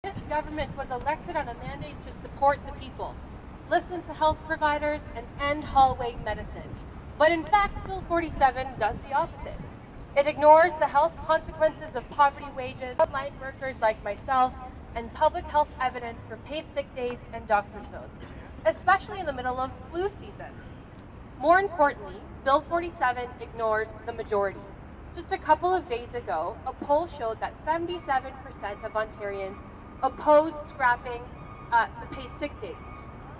This government was elected on a mandate to support the people, listen to health providers, and end hallway medicine. But in fact, Bill 47 does the opposite. It ignores the health consequences of poverty wages, frontline workers like myself, and public health evidence for paid sick days and doctor's notes, especially in the middle of flu season. More importantly, Bill 47 ignores the majority. Just a couple of days ago, a poll showed that 77% of Ontarians oppose scrapping the paid sick days,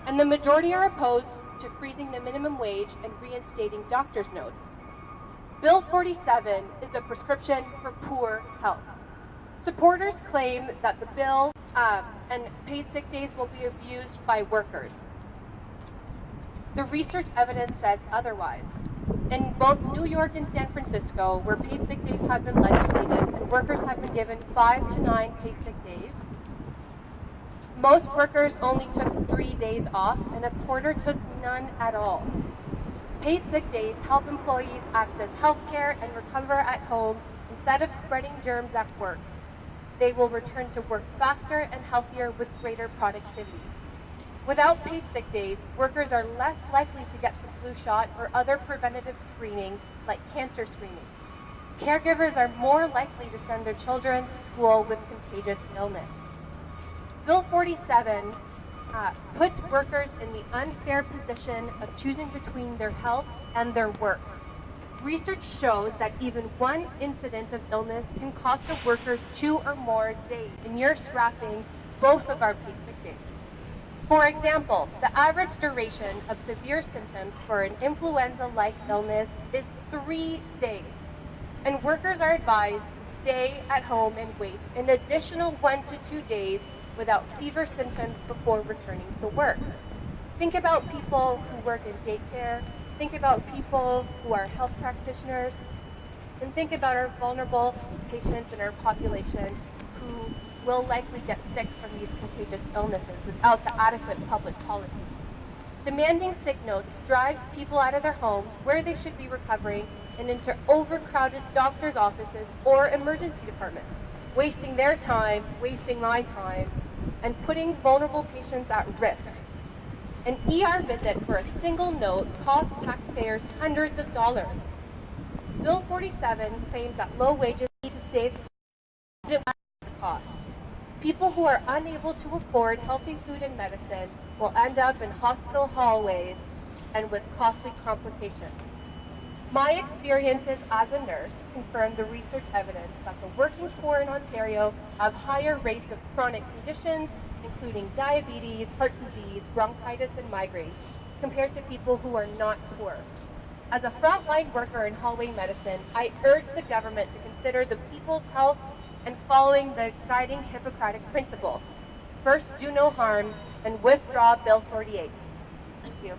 and the majority are opposed to freezing the minimum wage and reinstating doctor's notes. Bill 47 is a prescription for poor health. Supporters claim that the bill and paid sick days will be abused by workers. The research evidence says otherwise. In both New York and San Francisco, where paid sick days have been legislated and workers have been given 5 to 9 paid sick days, most workers only took 3 days off and a quarter took none at all. Paid sick days help employees access health care and recover at home instead of spreading germs at work. They will return to work faster and healthier with greater productivity. Without paid sick days, workers are less likely to get the flu shot or other preventative screening like cancer screening. Caregivers are more likely to send their children to school with contagious illness. Bill 47 puts workers in the unfair position of choosing between their health and their work. Research shows that even one incident of illness can cost a worker 2 or more days, and you're scrapping both of our paid sick days. For example, the average duration of severe symptoms for an influenza-like illness is 3 days, and workers are advised to stay at home and wait an additional 1 to 2 days without fever symptoms before returning to work. Think about people who work in daycare, think about people who are health practitioners, and think about our vulnerable patients in our population who will likely get sick from these contagious illnesses without the adequate public policy. Demanding sick notes drives people out of their homes where they should be recovering and into overcrowded doctors' offices or emergency departments, wasting their time, wasting my time, and putting vulnerable patients at risk. An ER visit for a single note costs taxpayers hundreds of dollars. Bill 47 claims that low wages need to save costs. People who are unable to afford healthy food and medicine will end up in hospital hallways and with costly complications. My experiences as a nurse confirm the research evidence that the working poor in Ontario have higher rates of chronic conditions, including diabetes, heart disease, bronchitis, and migraines, compared to people who are not poor. As a frontline worker in hallway medicine, I urge the government to consider the people's health and following the guiding Hippocratic principle. First, do no harm, and withdraw Bill 48. Thank you.